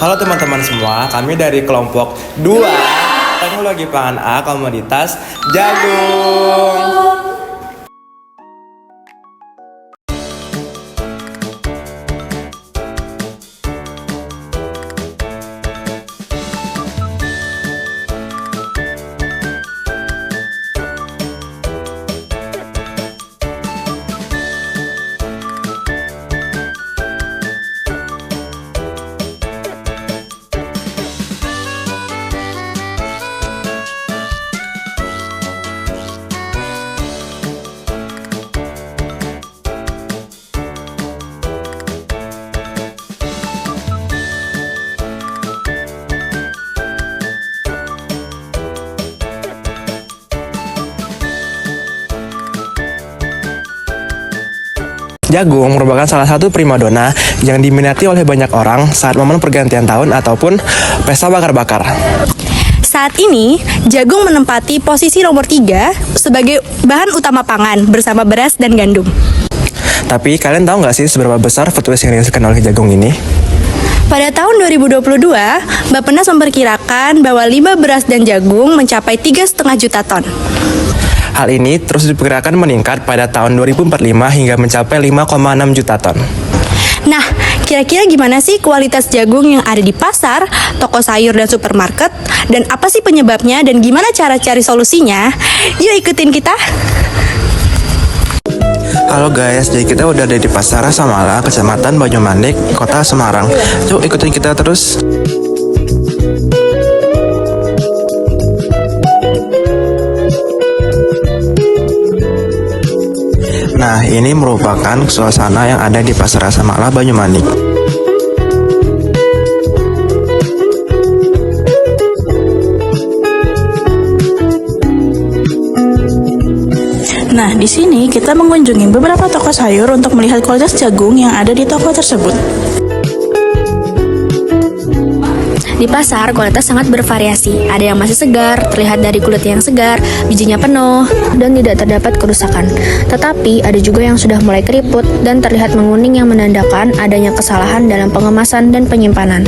Halo teman-teman semua, kami dari kelompok 2 Teknologi Pangan A Komoditas Jagung. Jagung merupakan salah satu primadona yang diminati oleh banyak orang saat momen pergantian tahun ataupun pesta bakar-bakar. Saat ini, jagung menempati posisi nomor 3 sebagai bahan utama pangan bersama beras dan gandum. Tapi kalian tahu nggak sih seberapa besar food waste yang dihasilkan oleh jagung ini? Pada tahun 2022, Bappenas memperkirakan bahwa limbah beras dan jagung mencapai 3,5 juta ton. Hal ini terus diperkirakan meningkat pada tahun 2045 hingga mencapai 5,6 juta ton. Nah, kira-kira gimana sih kualitas jagung yang ada di pasar, toko sayur dan supermarket? Dan apa sih penyebabnya dan gimana cara cari solusinya? Yuk ikutin kita! Halo guys, jadi kita udah ada di Pasar Rasamala, Kecamatan Banyumanik, Kota Semarang. Yuk ikutin kita terus. Nah, ini merupakan suasana yang ada di Pasar Rasamala, Banyumanik. Nah, di sini kita mengunjungi beberapa toko sayur untuk melihat kualitas jagung yang ada di toko tersebut. Di pasar, kualitas sangat bervariasi. Ada yang masih segar, terlihat dari kulit yang segar, bijinya penuh, dan tidak terdapat kerusakan. Tetapi, ada juga yang sudah mulai keriput dan terlihat menguning yang menandakan adanya kesalahan dalam pengemasan dan penyimpanan.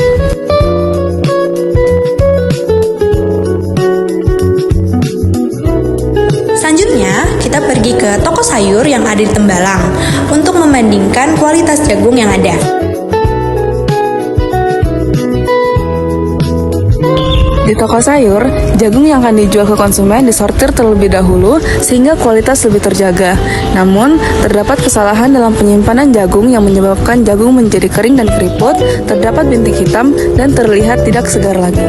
Selanjutnya, kita pergi ke toko sayur yang ada di Tembalang untuk membandingkan kualitas jagung yang ada. Di toko sayur, jagung yang akan dijual ke konsumen disortir terlebih dahulu sehingga kualitas lebih terjaga. Namun, terdapat kesalahan dalam penyimpanan jagung yang menyebabkan jagung menjadi kering dan keriput, terdapat bintik hitam, dan terlihat tidak segar lagi.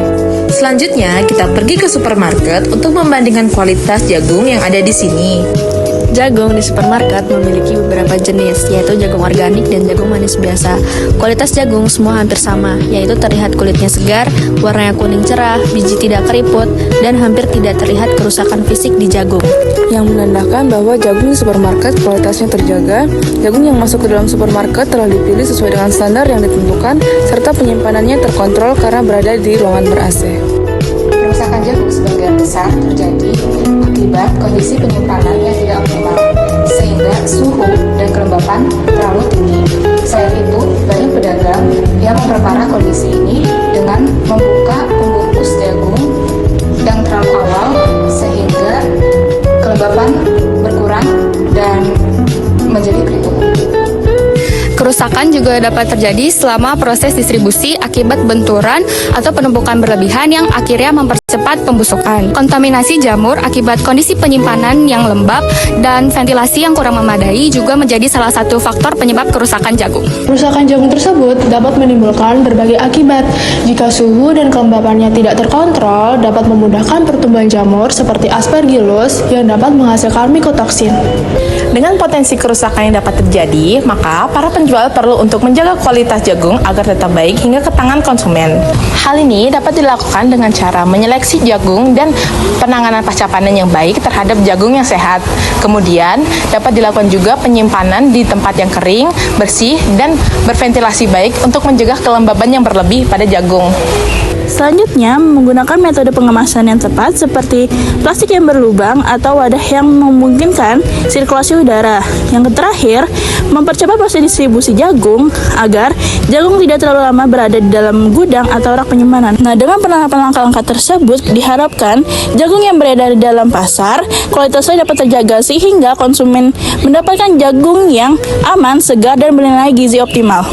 Selanjutnya, kita pergi ke supermarket untuk membandingkan kualitas jagung yang ada di sini. Jagung di supermarket memiliki beberapa jenis, yaitu jagung organik dan jagung manis biasa. Kualitas jagung semua hampir sama, yaitu terlihat kulitnya segar, warnanya kuning cerah, biji tidak keriput, dan hampir tidak terlihat kerusakan fisik di jagung. Yang menandakan bahwa jagung di supermarket kualitasnya terjaga, jagung yang masuk ke dalam supermarket telah dipilih sesuai dengan standar yang ditentukan, serta penyimpanannya terkontrol karena berada di ruangan ber-AC. Kerusakan jagung sebagian besar terjadi akibat kondisi penyimpanan yang tidak optimal, sehingga suhu dan kelembapan terlalu tinggi. Selain itu, banyak pedagang yang memperparah kondisi ini dengan membuka pembungkus jagung yang terlalu awal, sehingga kelembapan berkurang dan menjadi keriput. Kerusakan juga dapat terjadi selama proses distribusi akibat benturan atau penumpukan berlebihan yang akhirnya mempercepat pembusukan. Kontaminasi jamur akibat kondisi penyimpanan yang lembab dan ventilasi yang kurang memadai juga menjadi salah satu faktor penyebab kerusakan jagung. Kerusakan jagung tersebut dapat menimbulkan berbagai akibat. Jika suhu dan kelembapannya tidak terkontrol, dapat memudahkan pertumbuhan jamur seperti Aspergillus yang dapat menghasilkan mycotoxin. Dengan potensi kerusakan yang dapat terjadi, maka para penjual perlu untuk menjaga kualitas jagung agar tetap baik hingga ke tangan konsumen. Hal ini dapat dilakukan dengan cara menyeleksi jagung dan penanganan pasca panen yang baik terhadap jagung yang sehat. Kemudian, dapat dilakukan juga penyimpanan di tempat yang kering, bersih, dan berventilasi baik untuk mencegah kelembaban yang berlebih pada jagung. Selanjutnya, menggunakan metode pengemasan yang tepat seperti plastik yang berlubang atau wadah yang memungkinkan sirkulasi udara. Yang terakhir, mempercepat proses distribusi jagung agar jagung tidak terlalu lama berada di dalam gudang atau rak penyimpanan. Nah, dengan penerapan langkah-langkah tersebut diharapkan jagung yang beredar di dalam pasar kualitasnya dapat terjaga sehingga konsumen mendapatkan jagung yang aman, segar, dan bernilai gizi optimal.